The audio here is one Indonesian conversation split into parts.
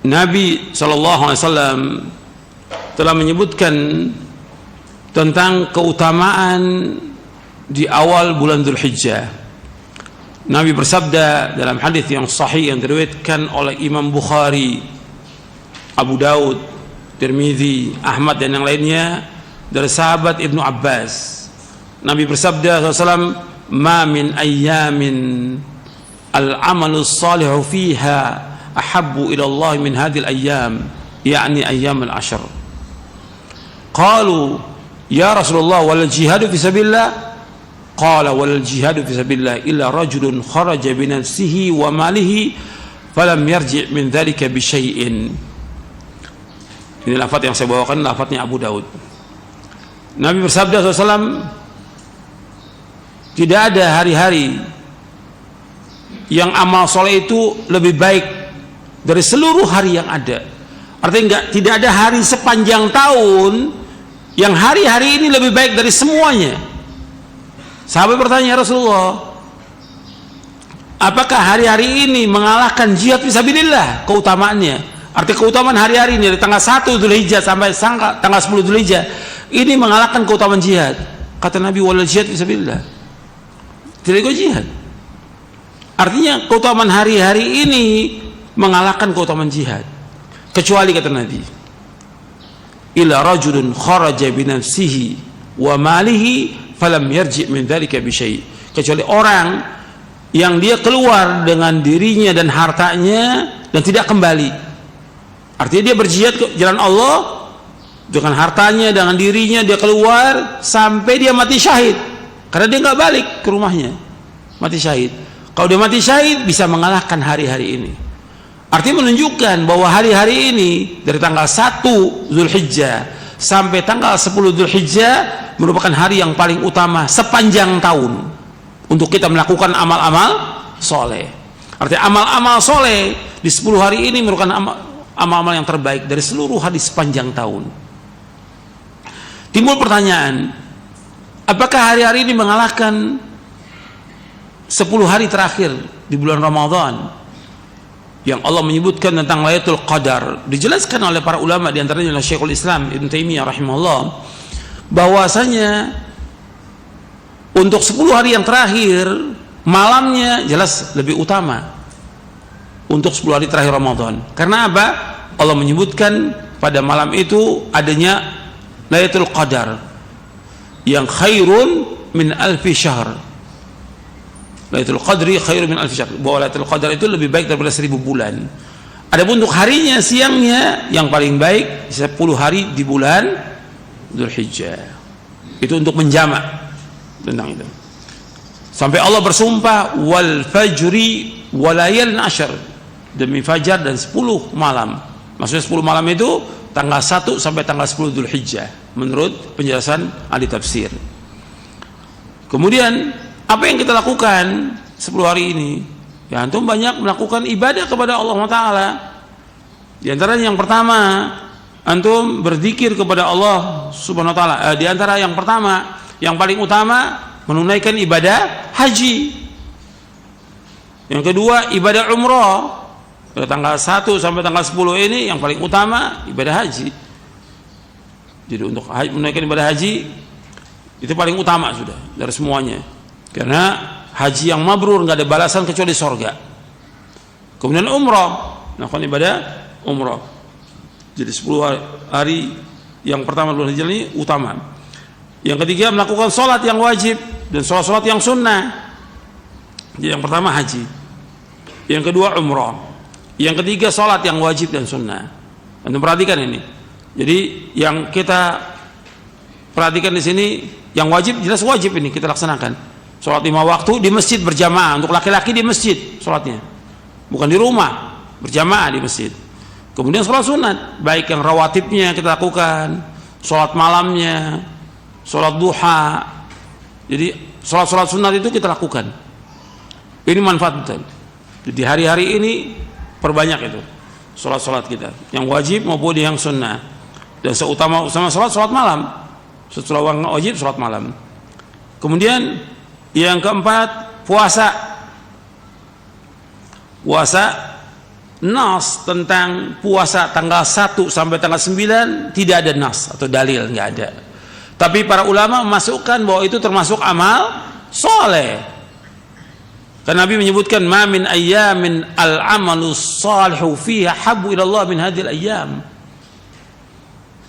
Nabi SAW telah menyebutkan tentang keutamaan di awal bulan Dzulhijjah. Nabi bersabda dalam hadis yang sahih yang diriwayatkan oleh Imam Bukhari, Abu Daud, Tirmidzi, Ahmad dan yang lainnya dari sahabat Ibnu Abbas. Nabi bersabda SAW, "Ma min ayyamin al-amalu salihu fiha ahabbu ila Allah min hadhil ayyam, yakni ayyam al-ashr." Qalu, "Ya Rasulullah, wal jihadu fi sabilillah?" Qala, "Wal jihadu fi sabilillah illa rajulun kharaja bi nafsihi wa malihi falam yarji' min dhalika bi syai'in." Ini lafaz yang saya bawakan, lafaznya Abu Daud. Nabi bersabda SAW, tidak ada hari-hari yang amal soleh itu lebih baik dari seluruh hari yang ada. Artinya tidak ada hari sepanjang tahun yang hari-hari ini lebih baik dari semuanya. Sahabat bertanya, "Ya Rasulullah, apakah hari-hari ini mengalahkan jihad fisabilillah keutamaannya?" Arti keutamaan hari-hari ini dari tanggal 1 Dzulhijjah sampai tanggal 10 Dzulhijjah ini mengalahkan keutamaan jihad. Kata Nabi, "Wal jihad fisabilillah." Tidak ikut jihad. Artinya keutamaan hari-hari ini mengalahkan keutamaan jihad. Kecuali kata Nabi, "Ila rajulun kharaja bi nafsihi wa malihi falam yarji' min dzalika bi syai'." Kecuali orang yang dia keluar dengan dirinya dan hartanya dan tidak kembali. Artinya dia berjihad ke jalan Allah dengan hartanya, dengan dirinya, dia keluar sampai dia mati syahid karena dia nggak balik ke rumahnya, mati syahid. Kalau dia mati syahid bisa mengalahkan hari-hari ini. Artinya menunjukkan bahwa hari-hari ini dari tanggal 1 Dzulhijjah sampai tanggal 10 Dzulhijjah merupakan hari yang paling utama sepanjang tahun untuk kita melakukan amal-amal soleh. Artinya amal-amal soleh di 10 hari ini merupakan amal-amal yang terbaik dari seluruh hari sepanjang tahun. Timbul pertanyaan, apakah hari-hari ini mengalahkan 10 hari terakhir di bulan Ramadan yang Allah menyebutkan tentang Lailatul Qadar? Dijelaskan oleh para ulama, di antaranya oleh Syekhul Islam Ibnu Taimiyah rahimahullah, bahwasanya untuk 10 hari yang terakhir malamnya jelas lebih utama untuk 10 hari terakhir Ramadan. Karena apa? Allah menyebutkan pada malam itu adanya Lailatul Qadar yang khairun min alfi syahr. Lailatul Qadri khairun min alfi syahr. Bahwa Lailatul Qadar itu lebih baik daripada 1000 bulan. Adapun untuk harinya, siangnya yang paling baik 10 hari di bulan Dzulhijjah. Itu untuk menjamak tentang itu. Sampai Allah bersumpah, "Wal fajri walayalin ashar," demi fajar dan 10 malam. Maksudnya 10 malam itu tanggal 1 sampai tanggal 10 Dzulhijjah menurut penjelasan ahli tafsir. Kemudian apa yang kita lakukan 10 hari ini? Ya, antum banyak melakukan ibadah kepada Allah Taala. Di antaranya yang pertama, antum berzikir kepada Allah Subhanahu wa taala. Di antara yang pertama, yang paling utama menunaikan ibadah haji. Yang kedua, ibadah umrah. Pada tanggal 1 sampai tanggal 10 ini yang paling utama ibadah haji. Jadi untuk menunaikan ibadah haji itu paling utama sudah dari semuanya. Karena haji yang mabrur nggak ada balasan kecuali sorga. Kemudian umrah, melakukan ibadah umrah. Jadi 10 hari yang pertama bulan Hijrah ini utama. Yang ketiga, melakukan sholat yang wajib dan sholat-sholat yang sunnah. Jadi yang pertama haji, yang kedua umrah, yang ketiga sholat yang wajib dan sunnah. Anda perhatikan ini. Jadi yang kita perhatikan di sini, yang wajib jelas wajib ini kita laksanakan. Sholat 5 waktu di masjid berjamaah, untuk laki-laki di masjid sholatnya, bukan di rumah, berjamaah di masjid. Kemudian sholat sunat, baik yang rawatibnya kita lakukan, sholat malamnya, sholat duha. Jadi sholat-sholat sunat itu kita lakukan. Ini manfaat betul. Jadi hari-hari ini perbanyak itu sholat-sholat kita, yang wajib maupun yang sunnah. Dan seutama sholat malam, setelah wajib sholat malam. Kemudian yang keempat, puasa nas tentang puasa tanggal 1 sampai tanggal 9 tidak ada nas atau dalil, nggak ada. Tapi para ulama memasukkan bahwa itu termasuk amal soleh. Karena Nabi menyebutkan ma min ayyamin al-amalu salihu fiha habbu ila Allah min hadhil ayyam.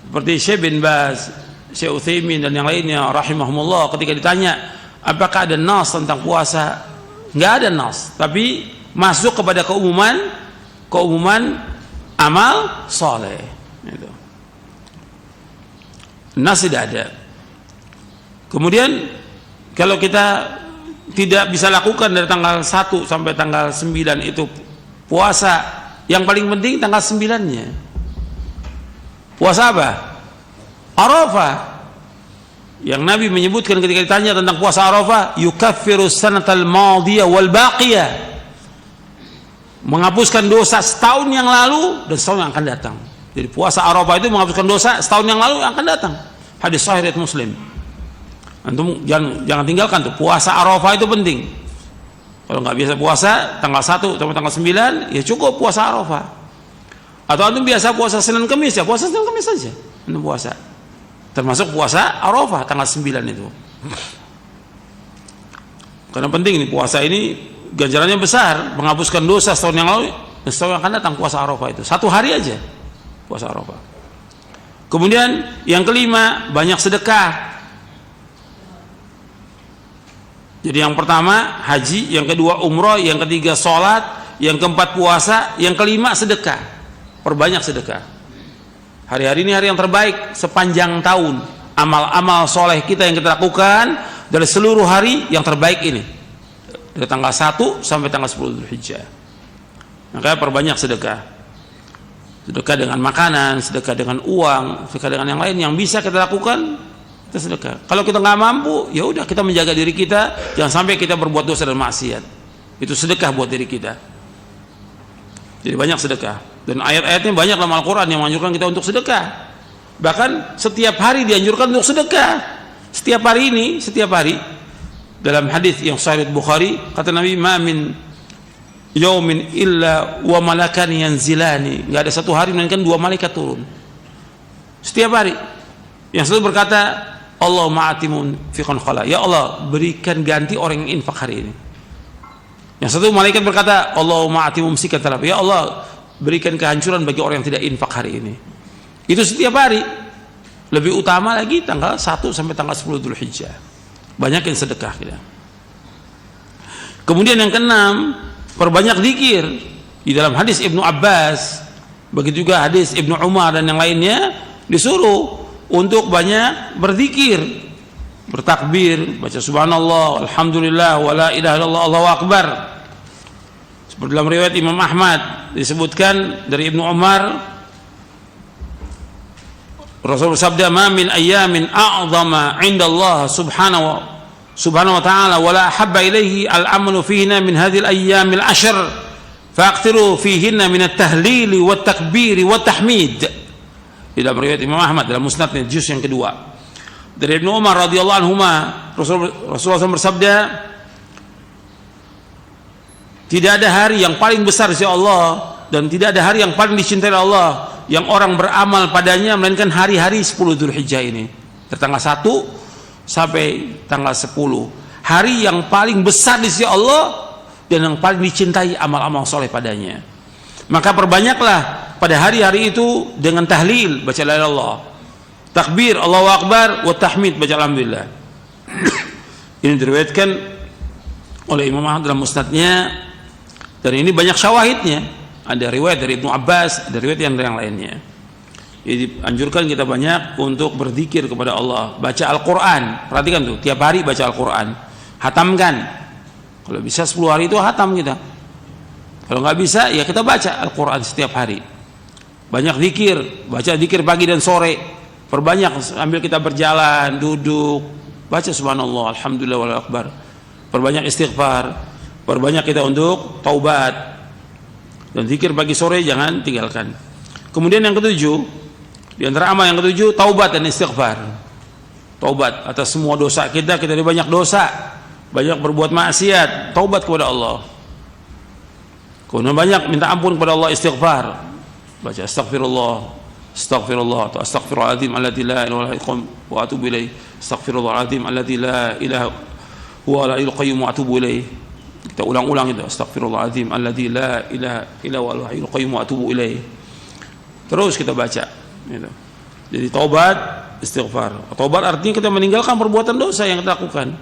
Seperti Syekh bin Baz, Syekh Utsaimin dan yang lainnya rahimahumullah, ketika ditanya apakah ada nas tentang puasa, nggak ada nas, tapi masuk kepada keumuman amal soleh. Itu. Nas tidak ada. Kemudian kalau kita tidak bisa lakukan dari tanggal 1 sampai tanggal 9 itu puasa, yang paling penting tanggal 9-nya. Puasa apa? Arafah. Yang Nabi menyebutkan ketika ditanya tentang puasa Arafah, yukaffiru sanatal madiyah wal baqiyah. Menghapuskan dosa setahun yang lalu dan setahun yang akan datang. Jadi puasa Arafah itu menghapuskan dosa setahun yang lalu yang akan datang. Hadis sahih riwayat Muslim. Antum jangan tinggalkan tuh, puasa Arafah itu penting. Kalau nggak biasa puasa tanggal 1 sampai tanggal 9, ya cukup puasa Arafah. Atau antum biasa puasa Senin Kamis, ya puasa Senin Kamis saja antum puasa. Termasuk puasa Arafah tanggal 9 itu. Karena penting ini puasa ini ganjarannya besar, menghapuskan dosa setahun yang lalu dan setahun yang akan datang. Puasa Arafah itu 1 hari aja puasa Arafah. Kemudian yang kelima, banyak sedekah. Jadi yang pertama haji, yang kedua umroh, yang ketiga sholat, yang keempat puasa, yang kelima sedekah. Perbanyak sedekah. Hari-hari ini hari yang terbaik sepanjang tahun. Amal-amal soleh kita yang kita lakukan dari seluruh hari yang terbaik ini, dari tanggal 1 sampai tanggal 10 Dzulhijjah. Makanya perbanyak sedekah. Sedekah dengan makanan, sedekah dengan uang, sedekah dengan yang lain yang bisa kita lakukan, kita sedekah. Kalau kita nggak mampu, ya udah kita menjaga diri kita, jangan sampai kita berbuat dosa dan maksiat. Itu sedekah buat diri kita. Jadi banyak sedekah. Dan ayat-ayatnya banyak dalam Al-Quran yang menganjurkan kita untuk sedekah. Bahkan setiap hari dianjurkan untuk sedekah. Setiap hari dalam hadis yang sahih Bukhari, kata Nabi, ma min yaumin illa wa malakani yanzilani. Enggak ada satu hari melainkan 2 malaikat turun. Setiap hari. Yang satu berkata, Allahumma atimun fiqan khala. Ya Allah, berikan ganti orang yang infak hari ini. Yang satu malaikat berkata, Allahumma atimum sikat talab. Ya Allah, berikan kehancuran bagi orang yang tidak infak hari ini. Itu setiap hari. Lebih utama lagi tanggal 1 sampai tanggal 10 Dzulhijjah. Banyak yang sedekah kita. Kemudian yang keenam, perbanyak zikir. Di dalam hadis Ibnu Abbas, begitu juga hadis Ibnu Umar dan yang lainnya, disuruh untuk banyak berzikir, bertakbir, baca subhanallah, alhamdulillah, wala ilaha illallah, Allahu akbar. Seperti dalam riwayat Imam Ahmad disebutkan dari Ibnu Umar, Rasul bersabda, ma min ayyamin a'zama 'inda Allah subhanahu wa ta'ala wala habba ilaihi al-amalu fihinna min hadhil ayyamil ashr faqtiru fihinna min at-tahlil wa at-takbir wa at-tahmid. Di dalam riwayat Imam Ahmad dalam musnadnya juz yang kedua dari Ibnu Umar radhiyallahu anhuma, Rasulullah SAW bersabda, tidak ada hari yang paling besar di sisi Allah dan tidak ada hari yang paling dicintai Allah yang orang beramal padanya melainkan hari-hari 10 Dzulhijjah ini, dari tanggal 1 sampai tanggal 10. Hari yang paling besar di sisi Allah dan yang paling dicintai amal-amal soleh padanya. Maka perbanyaklah pada hari-hari itu dengan tahlil, baca la ilaha illallah, takbir, Allahu akbar, wa tahmid, baca alhamdulillah. Ini diriwayatkan oleh Imam Ahmad dalam musnadnya, dan ini banyak syawahidnya. Ada riwayat dari Ibnu Abbas, ada riwayat yang lainnya. Jadi anjurkan kita banyak untuk berzikir kepada Allah, baca Al-Quran. Perhatikan tuh, tiap hari baca Al-Quran, hatamkan. Kalau bisa 10 hari itu hatam kita. Kalau nggak bisa, ya kita baca Al-Quran setiap hari. Banyak zikir, baca zikir pagi dan sore. Perbanyak sambil kita berjalan, duduk, baca subhanallah, alhamdulillah, wallahu akbar. Perbanyak istighfar, perbanyak kita untuk taubat. Dan zikir pagi sore jangan tinggalkan. Kemudian yang ketujuh, di antara amal yang ketujuh, taubat dan istighfar. Taubat atas semua dosa kita ada banyak dosa, banyak berbuat maksiat, taubat kepada Allah. Kemudian banyak minta ampun kepada Allah, istighfar. Baca astaghfirullah, astaghfirullah atau astaghfirullahaladzim alladzi la ilaha illa huwa wa atubu ilaih. Astaghfirullahaladzim alladzi la ilaha huwa la ilaha qayyum wa atubu ilaih. Kita ulang-ulang itu, astaghfirullahaladzim alladzi la ilaha illa huwa la ilaha qayyum wa atubu ilaih. Terus kita baca gitu. Jadi taubat, istighfar. Taubat artinya kita meninggalkan perbuatan dosa yang kita lakukan.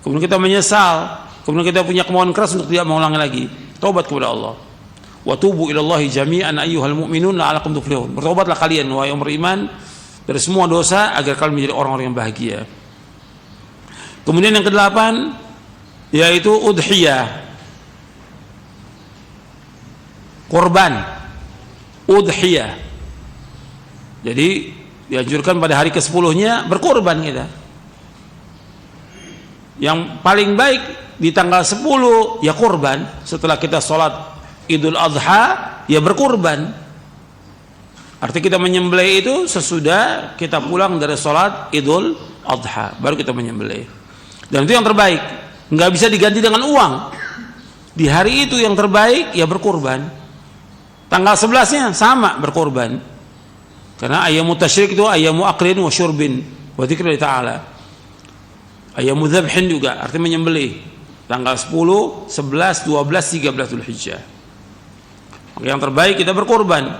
Kemudian kita menyesal, kemudian kita punya kemauan keras untuk tidak mengulangi lagi. Taubat kepada Allah. Wa tubu ilallahi jami'an ayyuhal mu'minun la'alakum tuflihun. Bertobatlah kalian wahai yang beriman dari semua dosa agar kalian menjadi orang-orang yang bahagia. Kemudian yang kedelapan yaitu udhiyah. Korban. Udhiyah. Jadi dianjurkan pada hari ke-10-nya berkorban kita. Yang paling baik di tanggal 10 ya korban, setelah kita sholat Idul Adha ya berkorban. Artinya kita menyembelih itu sesudah kita pulang dari sholat Idul Adha, baru kita menyembelih. Dan itu yang terbaik, nggak bisa diganti dengan uang. Di hari itu yang terbaik ya berkorban. Tanggal 11-nya sama berkorban. Karena ayyamu tasyrik itu ayyamu aklin wa syurbin wa dzikri ta'ala. Ayyamu dzabhin juga artinya menyembelih. Tanggal 10, 11, 12, 13 Dzulhijjah. Yang terbaik kita berkorban.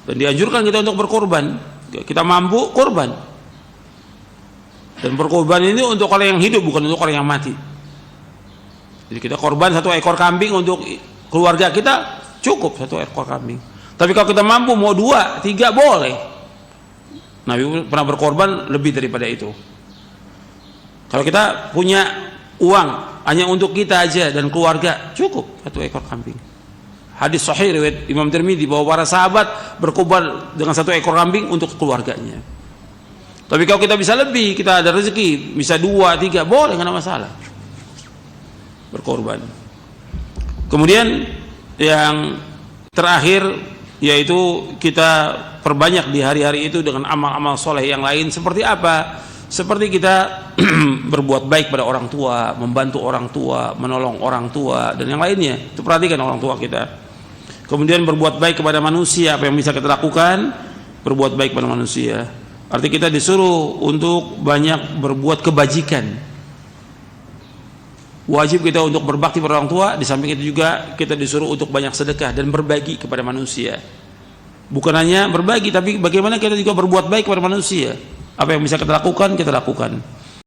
Dan dianjurkan kita untuk berkorban. Kita mampu korban. Dan berkorban ini untuk orang yang hidup, bukan untuk orang yang mati. Jadi kita korban 1 ekor kambing untuk keluarga kita, cukup 1 ekor kambing. Tapi kalau kita mampu mau 2, 3 boleh. Nabi pernah berkorban lebih daripada itu. Kalau kita punya uang hanya untuk kita aja dan keluarga, cukup 1 ekor kambing. Hadis sahih riwayat Imam Tirmidzi bahwa para sahabat berkorban dengan 1 ekor kambing untuk keluarganya. Tapi kalau kita bisa lebih, kita ada rezeki, bisa 2, 3, boleh, nggak ada masalah. Berkorban. Kemudian yang terakhir yaitu kita perbanyak di hari-hari itu dengan amal-amal soleh yang lain. Seperti apa? Seperti kita berbuat baik pada orang tua, membantu orang tua, menolong orang tua, dan yang lainnya. Itu perhatikan orang tua kita. Kemudian berbuat baik kepada manusia, apa yang bisa kita lakukan? Berbuat baik pada manusia. Artinya kita disuruh untuk banyak berbuat kebajikan. Wajib kita untuk berbakti pada orang tua, di samping itu juga kita disuruh untuk banyak sedekah dan berbagi kepada manusia. Bukan hanya berbagi, tapi bagaimana kita juga berbuat baik kepada manusia. Apa yang bisa kita lakukan, kita lakukan.